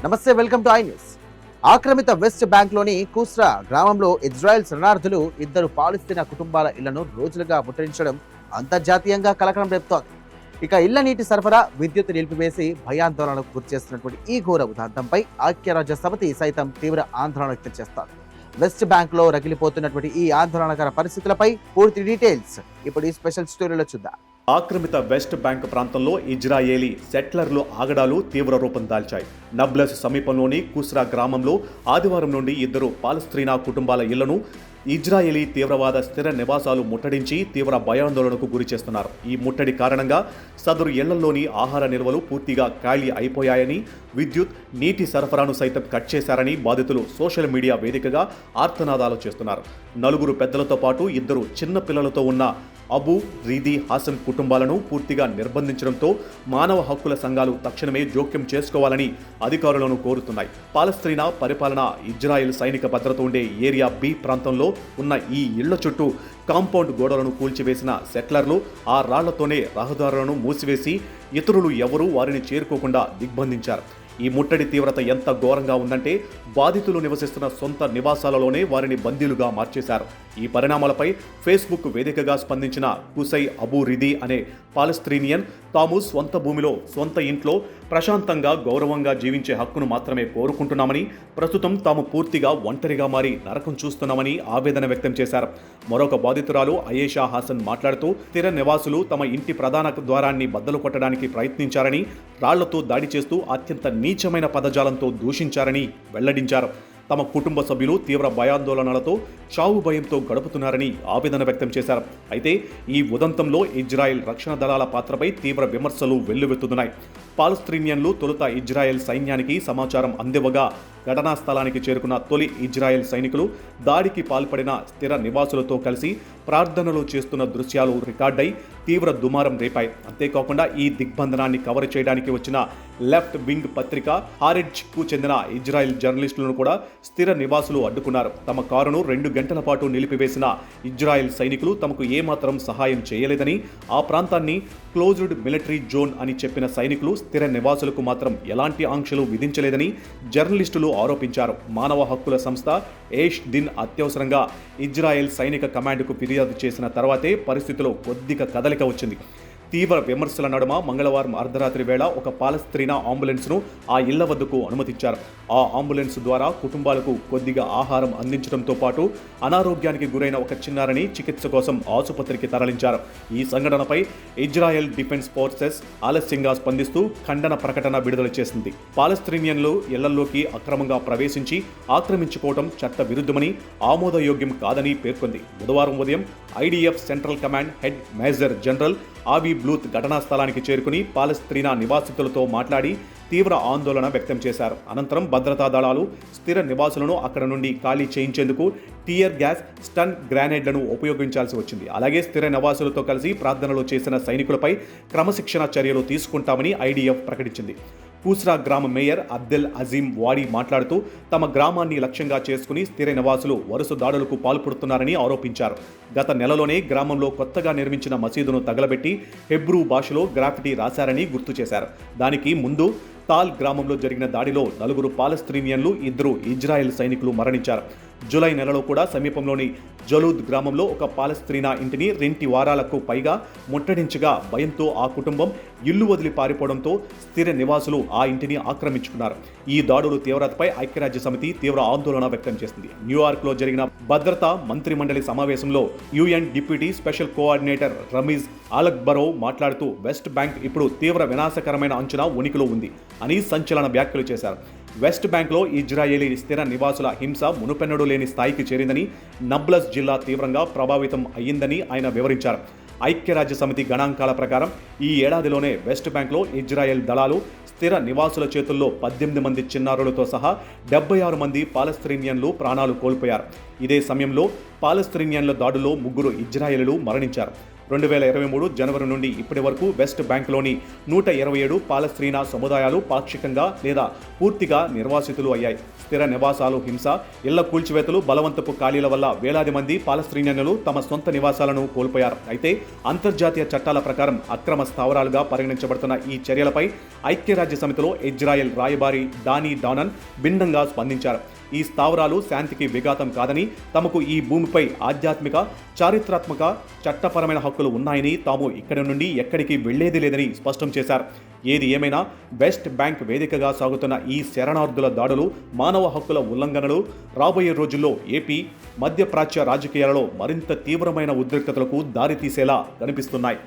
నమస్తే, welcome to I news. ఆక్రమిత west బ్యాంక్లోని కూస్రా గ్రామంలో ఇజ్రాయెల్ శరణార్థులు ఇద్దరు పాలస్తీనా కుటుంబాల ఇళ్లను రోజులుగా ముట్టడించడం అంతర్జాతీయంగా కలకలం రేపుతోంది. ఇక ఇళ్ల నీటి సరఫరా, విద్యుత్ నిలిపివేసి భయాందోళనకు గురిచేస్తున్నటువంటి ఈ ఘోర ఉదాంతంపై ఐక్యరాజ్య సమితి సైతం తీవ్ర ఆందోళన వ్యక్తం చేస్తోంది. వెస్ట్ బ్యాంక్ లో రగిలిపోతున్నటువంటి ఈ ఆందోళనకర పరిస్థితులపై పూర్తి డీటెయిల్స్ ఇప్పుడు ఈ స్పెషల్ స్టోరీలో చూద్దాం. ఆక్రమిత వెస్ట్ బ్యాంక్ ప్రాంతంలో ఇజ్రాయేలీ సెట్లర్లు ఆగడాలు తీవ్ర రూపం దాల్చాయి. నబ్లస్ సమీపంలోని కుస్రా గ్రామంలో ఆదివారం నుండి ఇద్దరు పాలస్తీనా కుటుంబాల ఇళ్లను ఇజ్రాయేలీ తీవ్రవాద స్థిర నివాసాలు ముట్టడించి తీవ్ర భయాందోళనకు గురి చేస్తున్నారు. ఈ ముట్టడి కారణంగా సదరు ఇళ్లలోని ఆహార నిల్వలు పూర్తిగా ఖాళీ అయిపోయాయని, విద్యుత్, నీటి సరఫరాను సైతం కట్ చేశారని బాధితులు సోషల్ మీడియా వేదికగా ఆర్తనాదాలు చేస్తున్నారు. నలుగురు పెద్దలతో పాటు ఇద్దరు చిన్న పిల్లలతో ఉన్న అబూ రీదీ హాసన్ కుటుంబాలను పూర్తిగా నిర్బంధించడంతో మానవ హక్కుల సంఘాలు తక్షణమే జోక్యం చేసుకోవాలని అధికారులను కోరుతున్నాయి. పాలస్తీనా పరిపాలన ఇజ్రాయెల్ సైనిక భద్రత ఉండే ఏరియా బి ప్రాంతంలో ఉన్న ఈ ఇళ్ల చుట్టూ కాంపౌండ్ గోడలను కూల్చివేసిన సెట్లర్లు ఆ రాళ్లతోనే రహదారులను మూసివేసి ఇతరులు ఎవరూ వారిని చేరుకోకుండా దిగ్బంధించారు. ఈ ముట్టడి తీవ్రత ఎంత ఘోరంగా ఉందంటే బాధితులు నివసిస్తున్న సొంత నివాసాలలోనే వారిని బందీలుగా మార్చేశారు. ఈ పరిణామాలపై ఫేస్బుక్ వేదికగా స్పందించిన కుసై అబూ రిదీ అనే పాలస్తీనియన్, తాము స్వంత భూమిలో, సొంత ఇంట్లో ప్రశాంతంగా గౌరవంగా జీవించే హక్కును మాత్రమే కోరుకుంటున్నామని, ప్రస్తుతం తాము పూర్తిగా ఒంటరిగా మారి నరకం చూస్తున్నామని ఆవేదన వ్యక్తం చేశారు. మరొక బాధితురాలు అయేషా హాసన్ మాట్లాడుతూ స్థిర నివాసులు తమ ఇంటి ప్రధాన ద్వారాన్ని బద్దలు కొట్టడానికి ప్రయత్నించారని, రాళ్లతో దాడి చేస్తూ అత్యంత నీచమైన పదజాలంతో దూషించారని వెల్లడించారు. తమ కుటుంబ సభ్యులు తీవ్ర భయాందోళనలతో, చావు భయంతో గడుపుతున్నారని ఆవేదన వ్యక్తం చేశారు. అయితే ఈ ఉదంతంలో ఇజ్రాయెల్ రక్షణ దళాల పాత్రపై తీవ్ర విమర్శలు వెల్లువెత్తుతున్నాయి. పాలస్తీనియన్లు తొలుత ఇజ్రాయెల్ సైన్యానికి సమాచారం అందివ్వగా ఘటనా స్థలానికి చేరుకున్న తొలి ఇజ్రాయెల్ సైనికులు దాడికి పాల్పడిన స్థిర నివాసులతో కలిసి ప్రార్థనలు చేస్తున్న దృశ్యాలు రికార్డై తీవ్ర దుమారం రేపాయి. అంతేకాకుండా ఈ దిగ్బంధనాన్ని కవర్ చేయడానికి వచ్చిన లెఫ్ట్ వింగ్ పత్రిక హారెడ్జ్కు చెందిన ఇజ్రాయెల్ జర్నలిస్టులను కూడా స్థిర నివాసులు అడ్డుకున్నారు. తమ కారును 2 గంటల పాటు నిలిపివేసిన ఇజ్రాయెల్ సైనికులు తమకు ఏమాత్రం సహాయం చేయలేదని, ఆ ప్రాంతాన్ని క్లోజ్డ్ మిలిటరీ జోన్ అని చెప్పిన సైనికులు స్థిర నివాసులకు మాత్రం ఎలాంటి ఆంక్షలు విధించలేదని జర్నలిస్టులు ఆరోపించారు. మానవ హక్కుల సంస్థ ఏష్ దిన్ అత్యవసరంగా ఇజ్రాయెల్ సైనిక కమాండ్కు ఫిర్యాదు చేసిన తర్వాతే పరిస్థితిలో కొద్దిగా కదలిక వచ్చింది. తీవ్ర విమర్శల నడుమ మంగళవారం అర్ధరాత్రి వేళ ఒక పాలస్తీనా అంబులెన్స్ను ఆ ఇళ్ల వద్దకు అనుమతించారు. ఆ అంబులెన్స్ ద్వారా కుటుంబాలకు కొద్దిగా ఆహారం అందించడంతో పాటు అనారోగ్యానికి గురైన ఒక చిన్నారిని చికిత్స కోసం ఆసుపత్రికి తరలించారు. ఈ సంఘటనపై ఇజ్రాయెల్ డిఫెన్స్ ఫోర్సెస్ ఆలస్యంగా స్పందిస్తూ ఖండన ప్రకటన విడుదల చేసింది. పాలస్తీనియన్లు ఇళ్లలోకి అక్రమంగా ప్రవేశించి ఆక్రమించుకోవడం చట్ట విరుద్ధమని, ఆమోదయోగ్యం కాదని పేర్కొంది. బుధవారం ఉదయం IDF central command head major general ఆవి బ్లూత్ ఘటనా స్థలానికి చేరుకుని పాలస్తీనా నివాసితులతో మాట్లాడి తీవ్ర ఆందోళన వ్యక్తం చేశారు. అనంతరం భద్రతా దళాలు స్థిర నివాసులను అక్కడ నుండి ఖాళీ చేయించేందుకు టియర్ గ్యాస్, స్టన్ గ్రానైడ్లను ఉపయోగించాల్సి వచ్చింది. అలాగే స్థిర నివాసులతో కలిసి ప్రార్థనలు చేసిన సైనికులపై క్రమశిక్షణ చర్యలు తీసుకుంటామని ఐడిఎఫ్ ప్రకటించింది. కూస్రా గ్రామ మేయర్ అబ్దెల్ అజీం వాడి మాట్లాడుతూ తమ గ్రామాన్ని లక్ష్యంగా చేసుకుని స్థిర నివాసులు వరుస దాడులకు పాల్పడుతున్నారని ఆరోపించారు. గత నెలలోనే గ్రామంలో కొత్తగా నిర్మించిన మసీదును తగలబెట్టి హెబ్రూ భాషలో గ్రాఫిటీ రాశారని గుర్తు చేశారు. దానికి ముందు తాల్ గ్రామంలో జరిగిన దాడిలో 4 పాలస్తీనియన్లు, 2 ఇజ్రాయెల్ సైనికులు మరణించారు. జూలై నెలలో కూడా సమీపంలోని జలూద్ గ్రామంలో ఒక పాలస్తీనా ఇంటిని 2 వారాలకు పైగా ముట్టడించగా భయంతో ఆ కుటుంబం ఇల్లు వదిలి పారిపోవడంతో స్థిర నివాసులు ఆ ఇంటిని ఆక్రమించుకున్నారు. ఈ దాడుల తీవ్రతపై ఐక్యరాజ్య సమితి తీవ్ర ఆందోళన వ్యక్తం చేసింది. న్యూయార్క్లో జరిగిన భద్రతా మంత్రిమండలి సమావేశంలో UN deputy special coordinator Ramiz Alakbarov మాట్లాడుతూ వెస్ట్ బ్యాంక్ ఇప్పుడు తీవ్ర వినాశకరమైన అంచనా ఉనికిలో ఉంది అని సంచలన వ్యాఖ్యలు చేశారు. వెస్ట్ బ్యాంక్లో ఇజ్రాయేలీ స్థిర నివాసుల హింస మునుపెన్నడూ లేని స్థాయికి చేరిందని, నబ్లస్ జిల్లా తీవ్రంగా ప్రభావితం అయ్యిందని ఆయన వివరించారు. ఐక్యరాజ్య సమితి గణాంకాల ప్రకారం ఈ ఏడాదిలోనే వెస్ట్ బ్యాంక్లో ఇజ్రాయెల్ దళాలు స్థిర నివాసుల చేతుల్లో 18 మంది చిన్నారులతో సహా 76 మంది పాలస్తీనియన్లు ప్రాణాలు కోల్పోయారు. ఇదే సమయంలో పాలస్తీనియన్ల దాడుల్లో 3 ఇజ్రాయేలీలు మరణించారు. 2023 జనవరి నుండి ఇప్పటి వరకు వెస్ట్ బ్యాంక్లోని 127 పాలస్తీనా సముదాయాలు పాక్షికంగా లేదా పూర్తిగా నిర్వాసితులు అయ్యాయి. స్థిర నివాసాలు హింస, ఇళ్ల కూల్చివేతలు, బలవంతపు ఖాళీల వల్ల వేలాది మంది పాలస్తీనియన్లు తమ సొంత నివాసాలను కోల్పోయారు. అయితే అంతర్జాతీయ చట్టాల ప్రకారం అక్రమ స్థావరాలుగా పరిగణించబడుతున్న ఈ చర్యలపై ఐక్యరాజ్య సమితిలో ఇజ్రాయెల్ రాయబారి డానీ డానన్ భిన్నంగా స్పందించారు. ఈ స్థావరాలు శాంతికి విఘాతం కాదని, తమకు ఈ భూమిపై ఆధ్యాత్మిక, చారిత్రాత్మక, చట్టపరమైన హక్కులు ఉన్నాయని, తాము ఇక్కడి నుండి ఎక్కడికి వెళ్లేది లేదని స్పష్టం చేశారు. ఏది ఏమైనా వెస్ట్ బ్యాంక్ వేదికగా సాగుతున్న ఈ శరణార్థుల దాడులు, మానవ హక్కుల ఉల్లంఘనలు రాబోయే రోజుల్లో ఏపీ, మధ్యప్రాచ్య రాజకీయాలలో మరింత తీవ్రమైన ఉద్రిక్తతలకు దారితీసేలా కనిపిస్తున్నాయి.